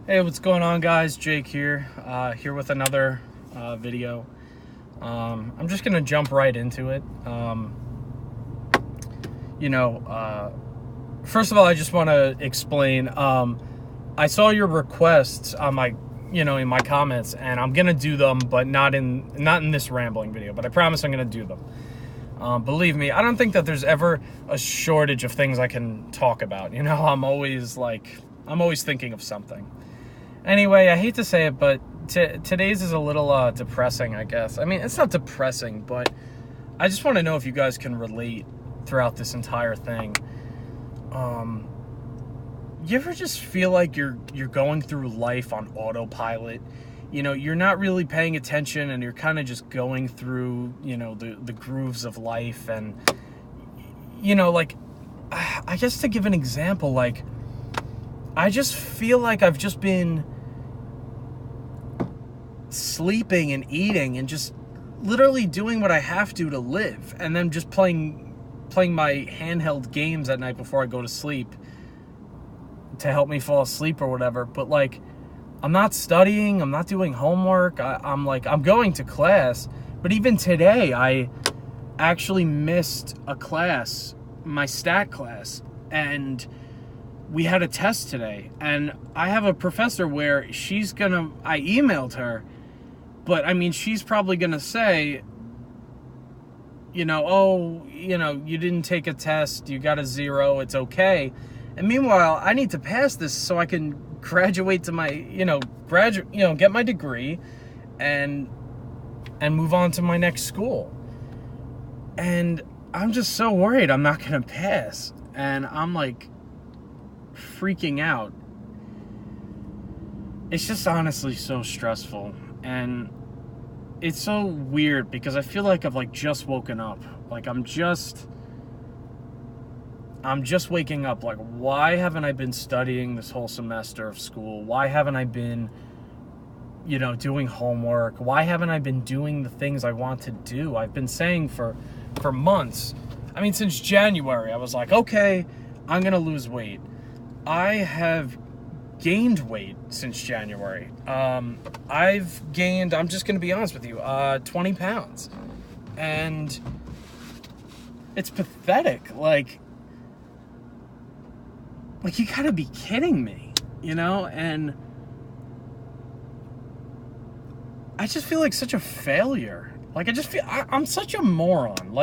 Hey, what's going on, guys? Jake here, here with another video. I'm just gonna jump right into it. You know, first of all, I just want to explain. I saw your requests on my, in my comments, and I'm gonna do them, but not in this rambling video. But I promise I'm gonna do them. Believe me, I don't think that there's ever a shortage of things I can talk about. I'm always thinking of something. Anyway, I hate to say it, but today's is a little depressing, I guess. I mean, it's not depressing, but I just want to know if you guys can relate throughout this entire thing. You ever just feel like you're going through life on autopilot? You're not really paying attention, and you're kind of just going through, the grooves of life. And, I guess to give an example, I just feel like I've just been sleeping and eating and just literally doing what I have to live, and then just playing my handheld games at night before I go to sleep to help me fall asleep or whatever. But I'm not studying, I'm not doing homework. I'm going to class, but even today I actually missed a class, my stat class, and we had a test today, and I have a professor where I emailed her, but I mean, she's probably gonna say, you didn't take a test, you got a 0, it's okay. And meanwhile, I need to pass this so I can graduate to my, get my degree and move on to my next school. And I'm just so worried I'm not gonna pass, and I'm freaking out. It's just honestly so stressful, and it's so weird because I feel like I've just woken up. I'm just waking up. Why haven't I been studying this whole semester of school? Why haven't I been doing homework? Why haven't I been doing the things I want to do? I've been saying for months, I mean, since January, I was like, okay, I'm gonna lose weight. I have gained weight since January. I've gained, I'm just going to be honest with you, 20 pounds. And it's pathetic. You gotta be kidding me, And I just feel like such a failure. I'm such a moron.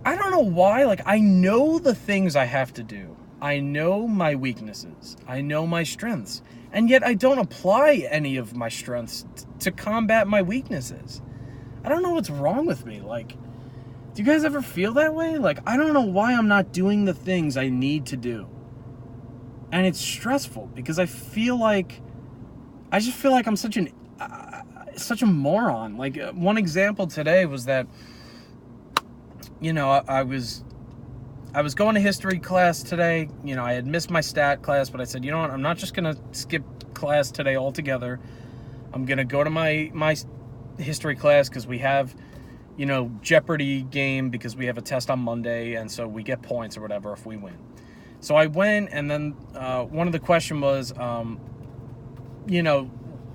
I don't know why. I know the things I have to do. I know my weaknesses. I know my strengths. And yet I don't apply any of my strengths to combat my weaknesses. I don't know what's wrong with me. Do you guys ever feel that way? I don't know why I'm not doing the things I need to do. And it's stressful because I just feel like I'm such a moron. One example today was that, I was going to history class today. I had missed my stat class, but I said, you know what? I'm not just going to skip class today altogether. I'm going to go to my history class because we have, Jeopardy game because we have a test on Monday, and so we get points or whatever if we win. So I went, and then one of the question was,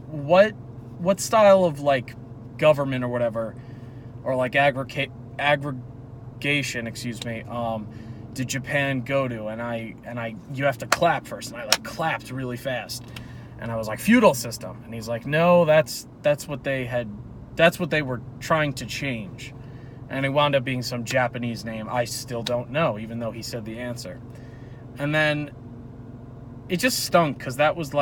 what style of government or whatever, or aggregation, did Japan go to? And you have to clap first, and I clapped really fast, and I was like, feudal system. And he's like, no, that's what they were trying to change. And it wound up being some Japanese name I still don't know, even though he said the answer. And then it just stunk because that was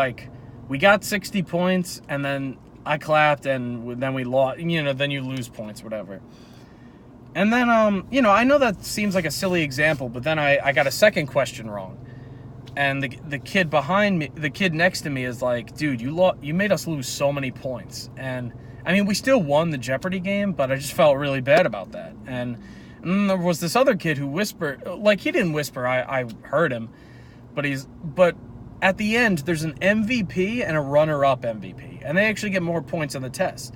we got 60 points, and then I clapped, and then we lost. Then you lose points, whatever. And then, I know that seems like a silly example, but then I got a second question wrong. And the kid behind me, the kid next to me is like, dude, you made us lose so many points. And, I mean, we still won the Jeopardy game, but I just felt really bad about that. And then there was this other kid who whispered, he didn't whisper, I heard him, but at the end, there's an MVP and a runner-up MVP. And they actually get more points on the test.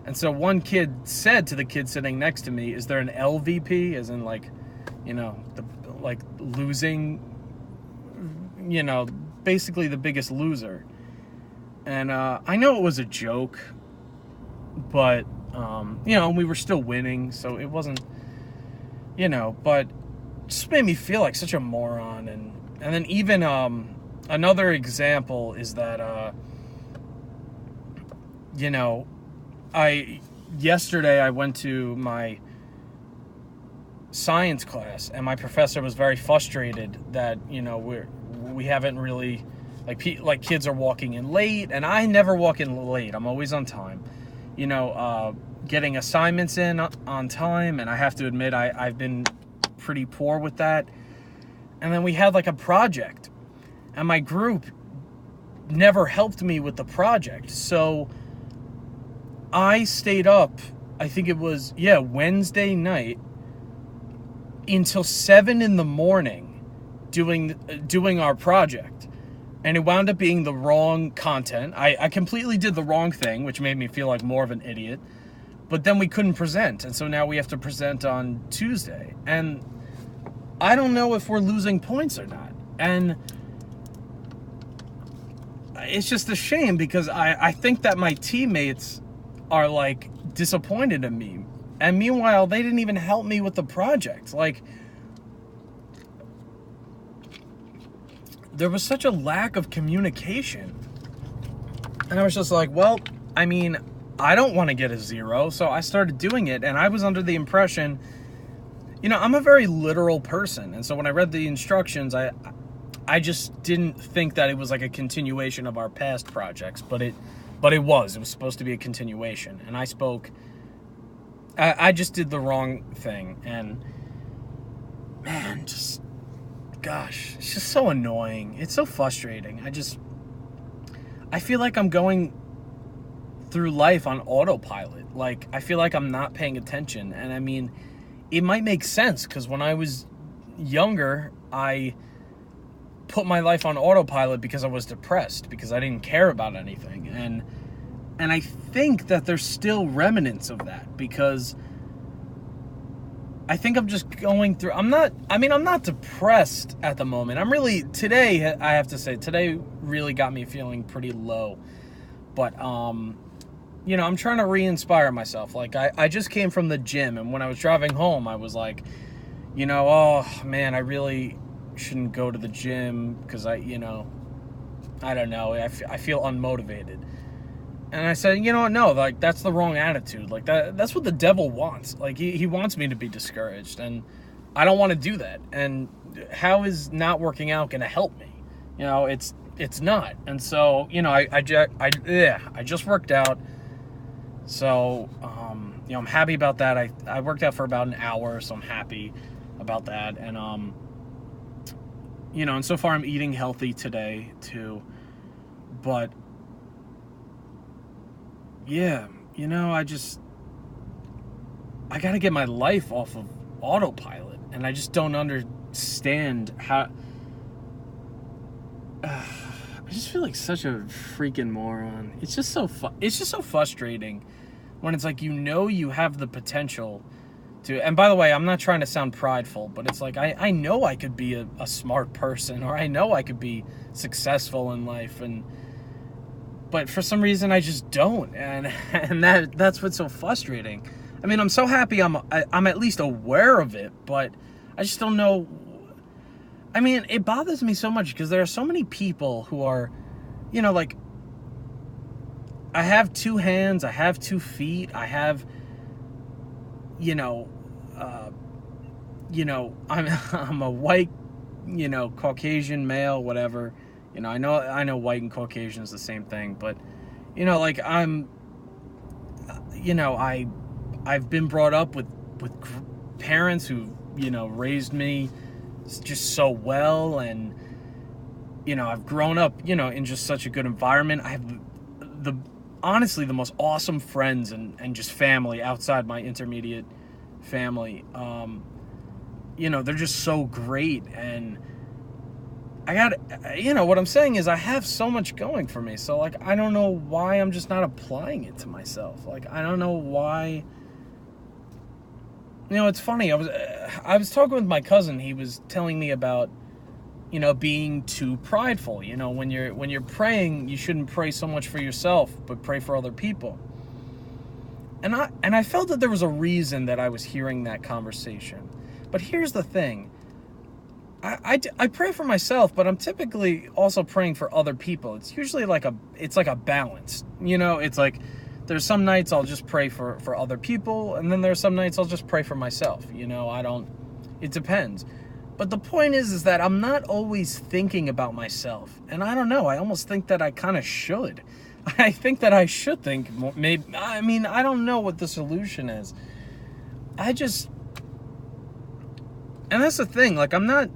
And so one kid said to the kid sitting next to me, is there an LVP, as in losing, basically the biggest loser. And I know it was a joke, but, we were still winning, so it wasn't, but it just made me feel like such a moron. And then even another example is that, yesterday I went to my science class, and my professor was very frustrated that, we haven't really, like kids are walking in late, and I never walk in late. I'm always on time. Getting assignments in on time, and I have to admit I've been pretty poor with that. And then we had like a project, and my group never helped me with the project. So I stayed up, I think it was, Wednesday night until 7 a.m. doing our project. And it wound up being the wrong content. I completely did the wrong thing, which made me feel like more of an idiot. But then we couldn't present, and so now we have to present on Tuesday. And I don't know if we're losing points or not. And it's just a shame, because I think that my teammates are, like, disappointed in me. And meanwhile, they didn't even help me with the project. Like, there was such a lack of communication. And I was just like, well, I mean, I don't want to get a 0, so I started doing it, and I was under the impression, I'm a very literal person, and so when I read the instructions, I just didn't think that it was like a continuation of our past projects, but it was supposed to be a continuation, and I just did the wrong thing, and man, gosh, it's just so annoying. It's so frustrating. I feel like I'm going through life on autopilot. Like, I feel like I'm not paying attention. And I mean, it might make sense, because when I was younger, I put my life on autopilot because I was depressed, because I didn't care about anything. And I think that there's still remnants of that, because I think I'm just going through, I'm not depressed at the moment. Today, I have to say, today really got me feeling pretty low. But, I'm trying to re-inspire myself. Like, I just came from the gym, and when I was driving home, I was like, oh, man, I really shouldn't go to the gym, because I don't know, I feel unmotivated. And I said, no, like, that's the wrong attitude. Like, that's what the devil wants. Like, he wants me to be discouraged, and I don't want to do that. And how is not working out going to help me? It's not. And so, I just worked out. So, I'm happy about that. I worked out for about an hour, so I'm happy about that. And, and so far I'm eating healthy today too. But yeah, I got to get my life off of autopilot, and I just don't understand how. I just feel like such a freaking moron. It's just so frustrating when it's like, you have the potential to. And by the way, I'm not trying to sound prideful, but it's like I know I could be a smart person, or I know I could be successful in life, but for some reason I just don't, and that's what's so frustrating. I mean, I'm so happy I'm at least aware of it, but I just don't know. I mean, it bothers me so much, because there are so many people who are, like, I have 2 hands, I have 2 feet, I have, I'm a white, Caucasian male, whatever. I know white and Caucasian is the same thing, but, like, I've been brought up with parents who, raised me just so well, and, I've grown up, in just such a good environment. I have honestly the most awesome friends and just family outside my intermediate family. They're just so great, and I got, what I'm saying is I have so much going for me. So, like, I don't know why I'm just not applying it to myself. Like, I don't know why. It's funny. I was talking with my cousin. He was telling me about, being too prideful. When you're praying, you shouldn't pray so much for yourself, but pray for other people. And I felt that there was a reason that I was hearing that conversation. But here's the thing. I pray for myself, but I'm typically also praying for other people. It's usually like a balance. It's like there's some nights I'll just pray for other people, and then there's some nights I'll just pray for myself. It depends. But the point is that I'm not always thinking about myself. And I don't know, I almost think that I kind of should. I think that I should think more, maybe. I mean, I don't know what the solution is. And that's the thing, like, I'm not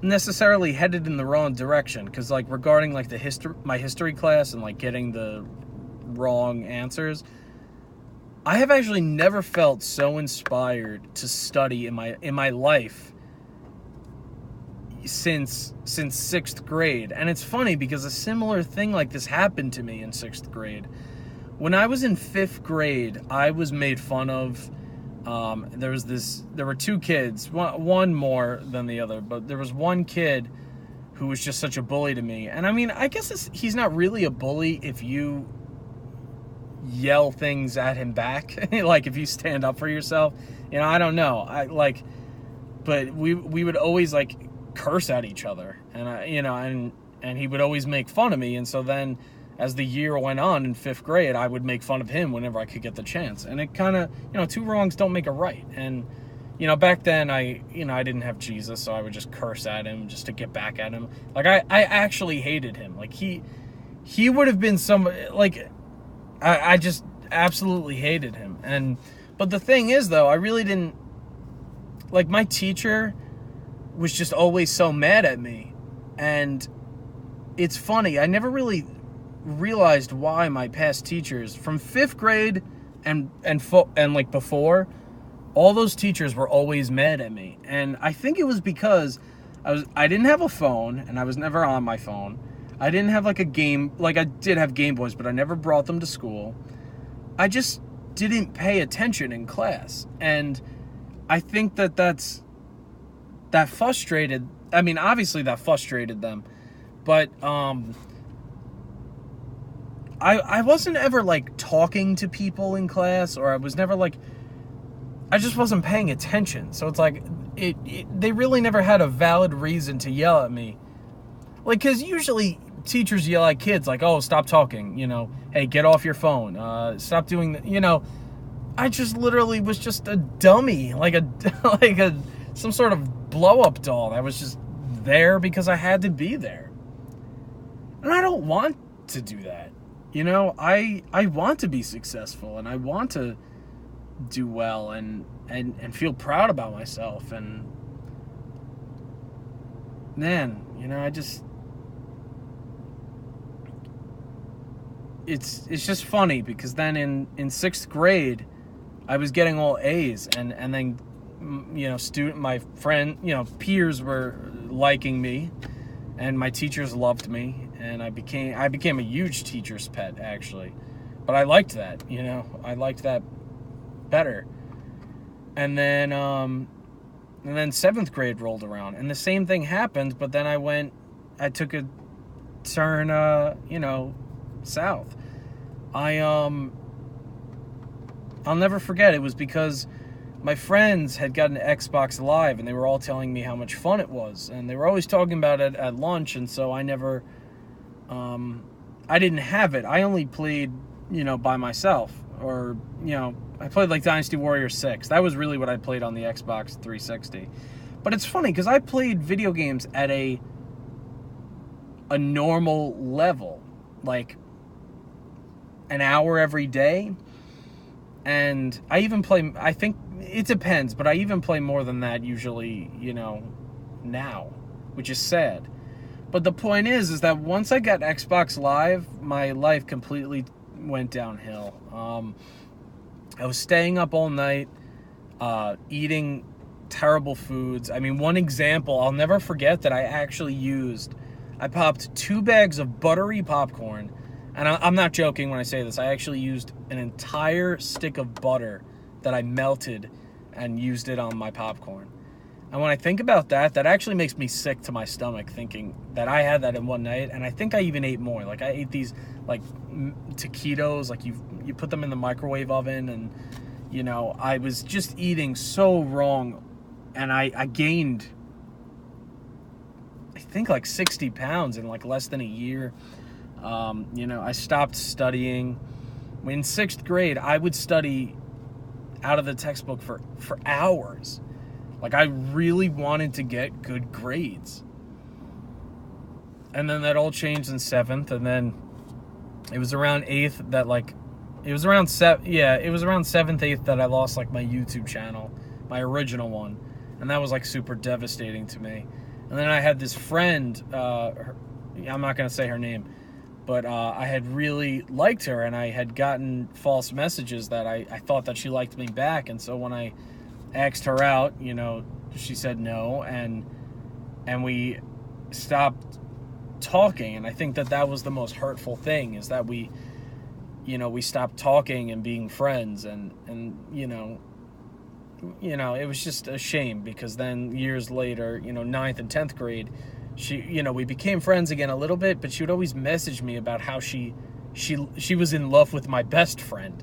necessarily headed in the wrong direction, because, like, regarding, like, my history class and, like, getting the wrong answers, I have actually never felt so inspired to study in my life since 6th grade. And it's funny because a similar thing like this happened to me in 6th grade. When I was in 5th grade, I was made fun of. There were two kids, one more than the other, but there was one kid who was just such a bully to me. And I mean, I guess he's not really a bully if you yell things at him back. Like, if you stand up for yourself, I don't know. But we would always, like, curse at each other, and he would always make fun of me. And so then, as the year went on in 5th grade, I would make fun of him whenever I could get the chance. And it kind of, two wrongs don't make a right. And, back then I didn't have Jesus, so I would just curse at him just to get back at him. Like, I actually hated him. Like, he would have been like, I just absolutely hated him. But the thing is, though, I really didn't, like, my teacher was just always so mad at me. And it's funny, I never really realized why my past teachers from 5th grade and like before, all those teachers were always mad at me. And I think it was because I didn't have a phone, and I was never on my phone. I didn't have like a game, like I did have Game Boys, but I never brought them to school. I just didn't pay attention in class. And I think that frustrated, I mean, obviously that frustrated them, but I wasn't ever, like, talking to people in class, or I was never, like, I just wasn't paying attention. So it's like, they really never had a valid reason to yell at me. Like, because usually teachers yell at kids, like, oh, stop talking, hey, get off your phone, stop doing that, I just literally was just a dummy, like some sort of blow-up doll that was just there because I had to be there. And I don't want to do that. I want to be successful, and I want to do well and feel proud about myself. And man, I just, it's just funny because then in 6th grade, I was getting all A's, and then, my peers were liking me, and my teachers loved me. And I became a huge teacher's pet, actually. But I liked that, I liked that better. And then 7th grade rolled around, and the same thing happened, but then I took a turn, south. I'll never forget, it was because my friends had gotten an Xbox Live, and they were all telling me how much fun it was. And they were always talking about it at lunch, and so I never... I didn't have it. I only played, by myself, or, I played like Dynasty Warriors 6. That was really what I played on the Xbox 360. But it's funny because I played video games at a normal level, like an hour every day. And I even play, I think it depends, but I even play more than that usually, now, which is sad. But the point is that once I got Xbox Live, my life completely went downhill. I was staying up all night, eating terrible foods. I mean, one example, I'll never forget that I popped 2 bags of buttery popcorn. And I'm not joking when I say this. I actually used an entire stick of butter that I melted and used it on my popcorn. And when I think about that, that actually makes me sick to my stomach, thinking that I had that in one night. And I think I even ate more. Like, I ate these, like, taquitos. Like, you put them in the microwave oven. And, you know, I was just eating so wrong. And I gained, I think, like 60 pounds in, like, less than a year. You know, I stopped studying. In 6th grade, I would study out of the textbook for hours. Like, I really wanted to get good grades. And then that all changed in 7th, and then it was around 8th that, like, it was around 7th, 8th that I lost, like, my YouTube channel, my original one. And that was, like, super devastating to me. And then I had this friend, I'm not going to say her name, but I had really liked her, and I had gotten false messages that I thought that she liked me back. And so when I asked her out, you know, she said no, and we stopped talking. And I think that was the most hurtful thing, is that we stopped talking and being friends. And you know, it was just a shame, because then years later, you know, 9th and 10th grade, we became friends again a little bit, but she would always message me about how she was in love with my best friend.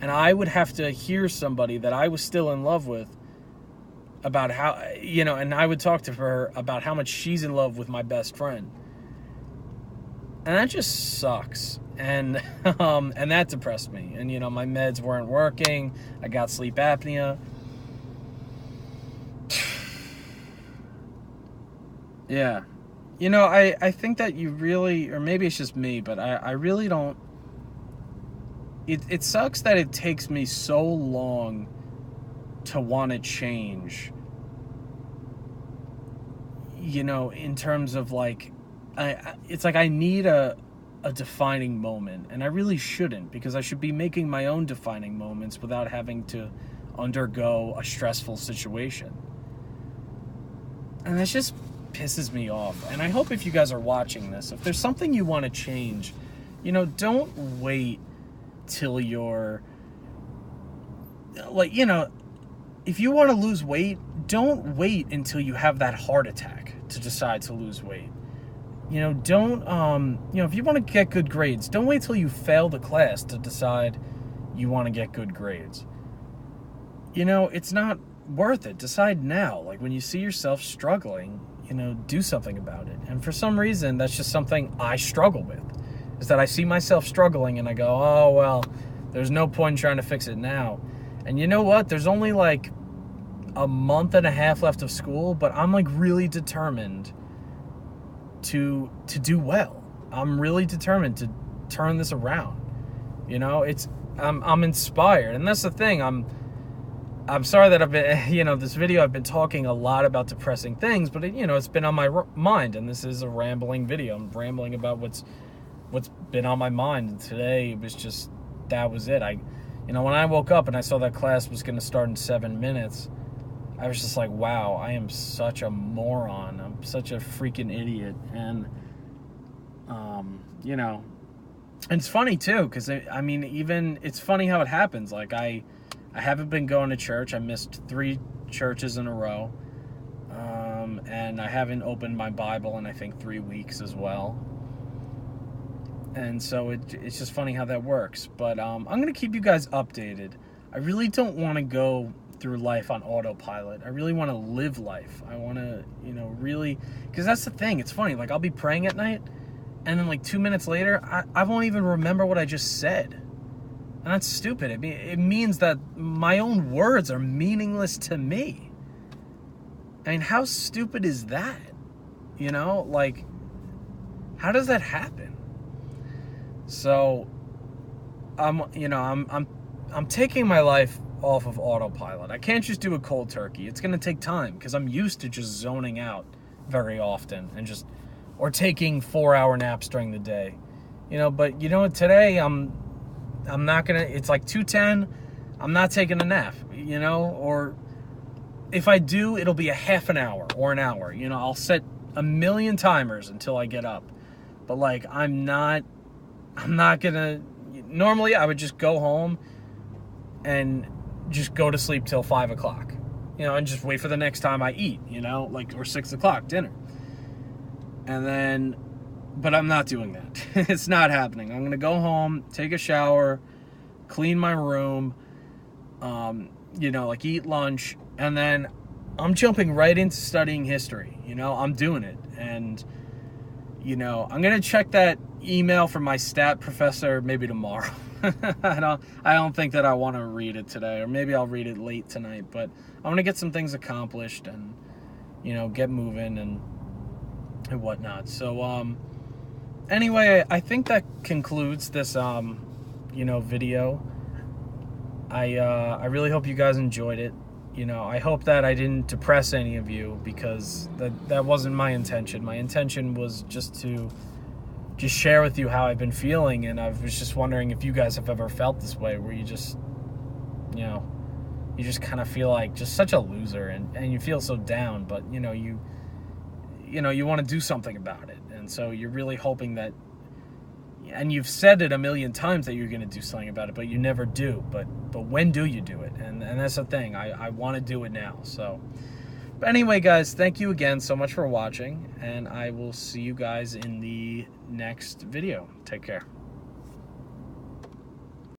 And I would have to hear somebody that I was still in love with about how, you know, and I would talk to her about how much she's in love with my best friend. And that just sucks. And and that depressed me. And, you know, my meds weren't working. I got sleep apnea. Yeah. You know, I think that you really, or maybe it's just me, but I really don't. It sucks that it takes me so long to want to change, you know, in terms of, like, it's like I need a defining moment, and I really shouldn't, because I should be making my own defining moments without having to undergo a stressful situation. And that just pisses me off. And I hope, if you guys are watching this, if there's something you want to change, you know, don't wait till you're, like, you know, if you want to lose weight, don't wait until you have that heart attack to decide to lose weight. You know, don't, you know, if you want to get good grades, don't wait till you fail the class to decide you want to get good grades. You know, it's not worth it. Decide now. Like, when you see yourself struggling, you know, do something about it. And for some reason, that's just something I struggle with, is that I see myself struggling and I go, oh, well, there's no point in trying to fix it now. And you know what? There's only like a month and a half left of school, but I'm, like, really determined to do well. I'm really determined to turn this around. You know, I'm inspired. And that's the thing. I'm sorry that I've been, you know, this video I've been talking a lot about depressing things, but you know, it's been on my mind, and this is a rambling video. I'm rambling about what's been on my mind. And today it was just, that was it. You know, when I woke up and I saw that class was going to start in 7 minutes, I was just like, wow, I am such a moron. I'm such a freaking idiot. And, you know, and it's funny too, because I mean, even, it's funny how it happens. Like, I haven't been going to church. I missed 3 churches in a row. And I haven't opened my Bible in, I think, 3 weeks as well. And so it's just funny how that works. But I'm going to keep you guys updated. I really don't want to go through life on autopilot. I really want to live life. I want to, you know, really, because that's the thing. It's funny. Like, I'll be praying at night, and then, like, 2 minutes later, I won't even remember what I just said. And that's stupid. It means that my own words are meaningless to me. I mean, how stupid is that? You know, like, how does that happen? So, I'm taking my life off of autopilot. I can't just do a cold turkey. It's going to take time, because I'm used to just zoning out very often and or taking 4-hour naps during the day. You know, but you know what? Today I'm not going to, it's like 2:10. I'm not taking a nap, you know, or if I do, it'll be a half an hour or an hour. You know, I'll set a million timers until I get up. But, like, I'm not going to, normally I would just go home and just go to sleep till 5 o'clock. you know, and just wait for the next time I eat, you know, like, or 6 o'clock, dinner. And then, but I'm not doing that. It's not happening. I'm going to go home, take a shower, clean my room, you know, like eat lunch, and then I'm jumping right into studying history. You know, I'm doing it. And, you know, I'm going to check that email from my stat professor maybe tomorrow. I don't think that I want to read it today, or maybe I'll read it late tonight, but I want to get some things accomplished and, you know, get moving and whatnot. So, anyway, I think that concludes this, you know, video. I really hope you guys enjoyed it. You know, I hope that I didn't depress any of you, because that wasn't my intention. My intention was just to share with you how I've been feeling, and I was just wondering if you guys have ever felt this way, where you just, you know, you just kind of feel like just such a loser, and you feel so down, but, you know, you want to do something about it, and so you're really hoping that, and you've said it a million times that you're going to do something about it, but you never do. But when do you do it? And that's the thing. I want to do it now. So, but anyway, guys, thank you again so much for watching, and I will see you guys in the next video. Take care.